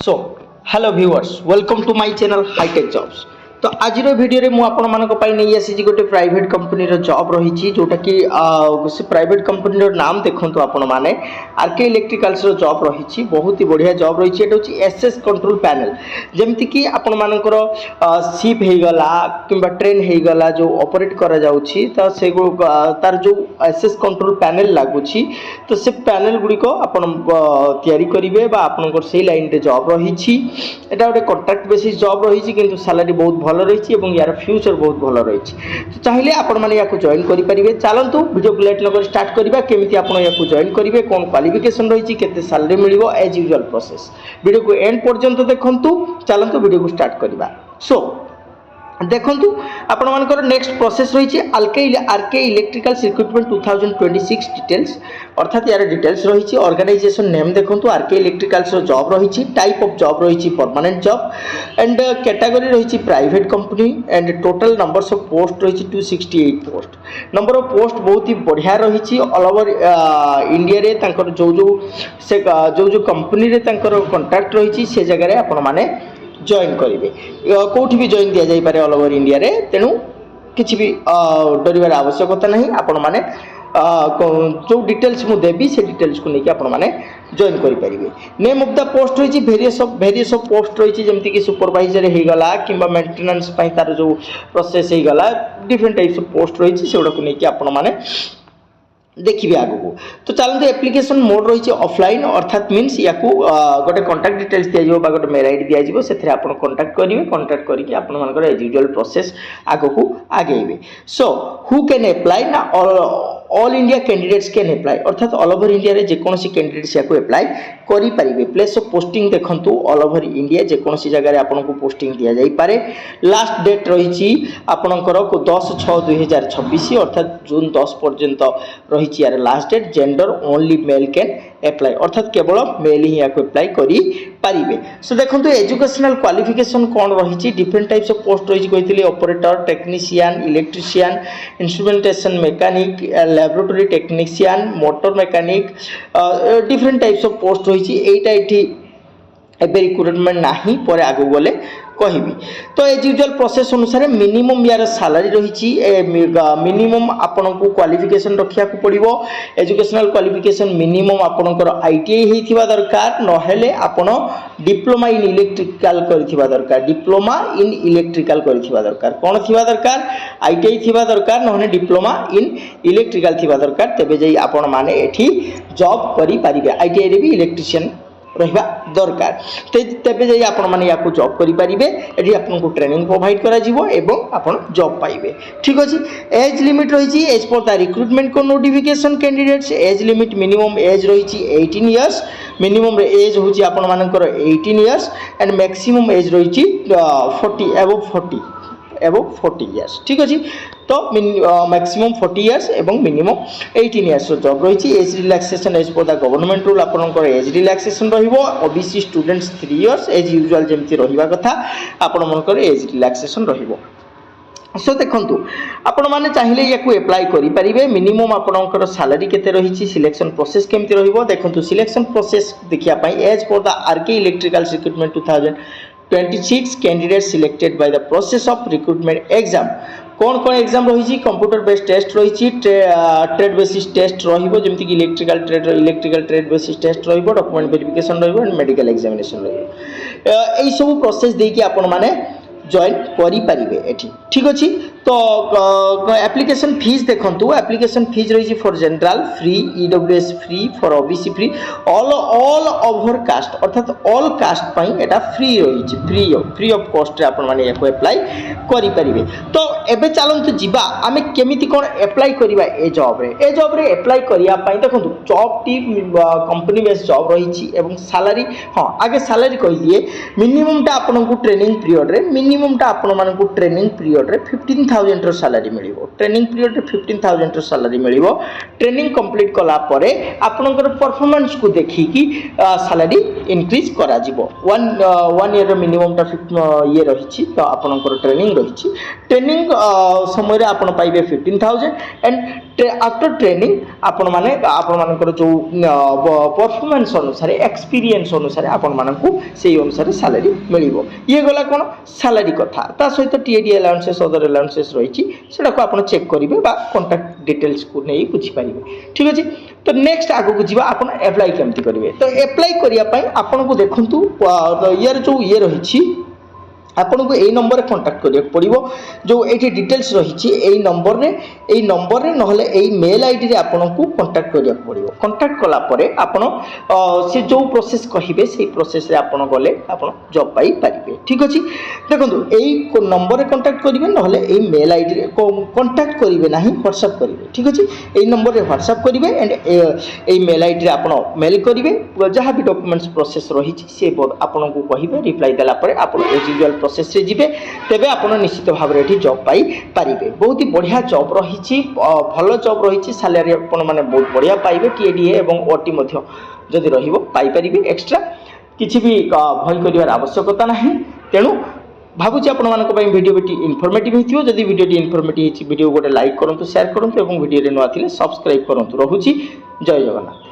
So hello viewers welcome to my channel hitech jobs. तो आज video में आपण मानक नहीं आसी गोटे प्राइवेट कंपनी जॉब रही जोटा कि से प्राइवेट कंपनी नाम देखो आपण मैंने आरके इलेक्ट्रिकल्स जॉब रही बहुत ही बढ़िया जॉब रही है। एसएस कंट्रोल पैनल जमती कि आपण मानकर शिप होगला कि ट्रेन होगला जो ऑपरेट करा जाउछि तो से तार जो एसएस कंट्रोल पैनल लगुच तो से पैनल गुड़िक आपण तैयारी करेंगे आपंकर से लाइन रे जॉब रही गोटे कॉन्ट्रैक्ट बेसिस जॉब रही किंतु सैलरी बहुत भल रही और यार फ्यूचर बहुत भल रही। तो चाहिए आपण मैंने या जॉइन करेंगे। चलतु वीडियो को लेट नक स्टार्ट करवा केमी आप जॉइन करेंगे कौन क्वालिफिकेशन रही केते सैलरी मिल एज यूजुअल प्रोसेस वीडियो को एंड पर्यंत देखंतु। चलतु वीडियो को स्टार्ट करवा। सो देखंतु आपण मानकर नेक्स्ट प्रोसेस रही आरके इलेक्ट्रिकल्स इक्विपमेंट 2026 डिटेल्स अर्थात यार डिटेल्स रही ऑर्गेनाइजेशन नेम देखंतु आरके इलेक्ट्रिकल्स जॉब रही टाइप ऑफ जॉब रही परमानेंट जॉब एंड कैटेगरी रही private company and total numbers of post रही 268 पोस्ट। नंबर ऑफ पोस्ट बहुत ही बढ़िया रही ऑल ओवर इंडिया रे तांकर जो कंपनी रे तांकर कॉन्ट्रैक्ट रही से जगह आपण माने जॉइन करेंगे कौटी भी जॉइन दि जापे ऑल ओवर इंडिया रे तेणु किसी भी डर आवश्यकता नहीं। आपण मैंने जो डिटेल्स मुझे देवी से डिटेल्स को लेकिन आपण मैंने जॉइन करेंगे। नेम ऑफ द पोस्ट रही भेरियस ऑफ पोस्ट रही जमती कि सुपरवाइजर होगला कि मेंटेनेंस तार जो प्रोसेस होगला डिफरेंट टाइप्स ऑफ पोस्ट रही से गुड़ा लेकिन आपण मैंने देखिए आगु को। तो चलते एप्लिकेशन मोड रही ऑफलाइन अर्थात मीन्स या गोटे कॉन्टैक्ट डिटेल्स दिया गोटे मेल आईडी दिया से कॉन्टैक्ट करेंगे कॉन्टैक्ट करके आप एज यूजुअल प्रोसेस आग को आगेबे। सो हु कैन अप्लाई ना all India candidates can apply अर्थात ऑल ओवर इंडिया रे जेकोसी कैंडिडेट्स या अप्लाई करि परिबे। प्लेस ऑफ पोस्टिंग देखंतु ऑल ओवर इंडिया जेकोसी जगह आपन को पोस्टिंग दिया जाई पारे। लास्ट डेट रही आपनकर 10/6/2026 अर्थात जून 10 पर्यंत रही यार last date. Gender only male can apply अर्थात केवल मेल ही याको अप्लाई करि पारिबे। सो देखंतु एजुकेशनल क्वालिफिकेशन कोन रही डिफरेंट टाइप्स ऑफ पोस्ट रही कहितली operator technician electrician instrumentation mechanic laboratory technician motor mechanic different types of post रही एबे रिक्रुटमेंट नाही पर आगु गले कहबी। तो एज यूजुअल प्रोसेस अनुसार मिनिमम यार सैलरी रही मिनिमम आपन को क्वालिफिकेशन रखिया को पड़िबो। एजुकेशनल क्वालिफिकेशन मिनिमम आपनकर आईटीआई हेथिबा दरकार नहेले आपन डिप्लोमा इन इलेक्ट्रिकल करथिबा दरकार डिप्लोमा इन इलेक्ट्रिकल करथिबा दरकार कोन थिबा दरकार आईटीआई थिबा दरकार नहने डिप्लोमा इन इलेक्ट्रिकल थिबा दरकार तेबे जई आपन माने एठी जॉब करि पारिबे। आईटीआई रे भी इलेक्ट्रिशियन रहिबा दरकार तेबे जाई आपण माने याकू जॉब करि परिबे। एठी आपन को ट्रेनिंग प्रोवाइड करा जिवो एवं आपण जॉब पाइबे। ठीक अछि। एज लिमिट रही एज पर द रिक्रुटमेंट को notification candidates age limit minimum age रही 18 इयर्स मिनिमम एज होची आपण मानकर 18 इयर्स एंड मैक्सिमम एज रही 40 एबो 40 इयर्स। ठीक अछि। तो मैक्सिमम 40 इयर्स एवं मिनिमम 18 इयर्स जॉब रही। Age relaxation as per the government rule आपनकर एज रिलैक्सेशन रहिबो। OBC students 3 years as usual जेमति रहिबा कथा आपण मनकर एज रिलैक्सेशन रहिबो। सो देखंतु आपण माने चाहिए या अप्लाई करि परिबे। मिनिमम आपनकर सैलरी केते रही सिलेक्शन प्रोसेस केमति रहिबो देखंतु। सिलेक्शन प्रोसेस देखिया पई as per the RK electricals equipment 2026 candidate selected by the process of recruitment exam कौन कौन एग्जाम रही कंप्यूटर बेस्ड टेस्ट रही ट्रेड बेसिस टेस्ट रहिबो जेमति कि इलेक्ट्रिकल ट्रेड बेसिस टेस्ट रहिबो डॉक्यूमेंट वेरिफिकेशन रहिबो एंड मेडिकल एग्जामिनेशन रहिबो। एई सब प्रोसेस देकी आपण माने जॉइन करि परिबे एठी। ठीक अछि। तो एप्लिकेशन फीस देखंतु एप्लिकेशन फीस रही for general free EWS free for OBC free all over caste अर्थात ऑल कास्ट पई एटा फ्री रही फ्री ऑफ कॉस्ट रे आपण माने याको अप्लाई करि परिबे। तो एबे चलंतु जिबा आमे केमिति कोन अप्लाई करिबा ए जॉब रे अप्लाई करिया पई देखंतु job T company base job रही एवं सैलरी हां आगे सैलरी कहि दिए मिनिमम टा आपन को ट्रेनिंग पीरियड रे मिनिमम मिनिममटा आपको ट्रेनिंग पीरियड रे 15,000 रो सैलरी मिलिबो। ट्रेनिंग पीरियड रे 15,000 रो सैलरी मिलिबो। ट्रेनिंग कंप्लीट कला परे आपनकर परफॉर्मेंस को देखि कि सैलरी इंक्रीज करा जिवो। 1 ईयर रो मिनिममटा ये रहिछि तो आपनकर ट्रेनिंग रहिछि। ट्रेनिंग समय रे आपन पाइबे 15,000 एंड आफ्टर ट्रेनिंग आपण मानकर जो परफॉर्मेंस अनुसार एक्सपीरियंस अनुसार आपण मानकू सेही अनुसार सैलरी मिलिबो। ये गला कोन सैलरी कथा ता सहित टीएडी अलाउंसेस अदर अलाउंसेस रहिछि सेटा को आपण चेक करिवे बा कांटेक्ट डिटेल्स को नै बुझी पारिबे। ठीक अछि तो नेक्स्ट आगो को जीवा आपण अप्लाई केमति करिवे। तो अप्लाई करिया पई आपण को देखंतु यार जो ये रहिछि आपन को यही नंबर कांटेक्ट करिया पड़िबो। जो एठी डिटेल्स रहिछि एही नंबर रे नहले एही मेल आईडी रे आपन को कांटेक्ट करिया पड़िबो। कांटेक्ट कला परे आपन से जो प्रोसेस कहिबे सेही प्रोसेस रे आपन गले आपन जॉब पाई पारिबे। ठीक अछि देखंतु एही नंबर रे कांटेक्ट करिवे नहले एही मेल आईडी रे कांटेक्ट करिवे नाही व्हाट्सएप करिवे। ठीक अछि एही नंबर रे व्हाट्सएप करिवे एंड एही मेल आईडी रे आपन मेल करिवे जहां भी डॉक्यूमेंट्स प्रोसेस रहिछि से आपन को कहिबे रिप्लाई देला परे आपन एज यूजुअल प्रोसेस रे जिबे तेबे आपण निश्चित भाव रे जॉब पाई पारिबे। बहुत ही बढ़िया जॉब रहिछि भलो जॉब रहिछि सैलरी आपण माने बहुत बढ़िया पाइबे। टीएडीए एवं ओटी मध्य जदि रहिबो पाई पारिबे। एक्स्ट्रा किछि भी भय करिवार आवश्यकता नाही। तेणु भाबुछि आपण मानक पई वीडियोटी इन्फॉर्मेटिव हिथियो। जदि वीडियोटी इन्फॉर्मेटिव हिछि वीडियो गोटे लाइक करंतु शेयर करंतु एवं वीडियो रे न आथिले सब्सक्राइब करंतु। रहुछि जय जगन्नाथ।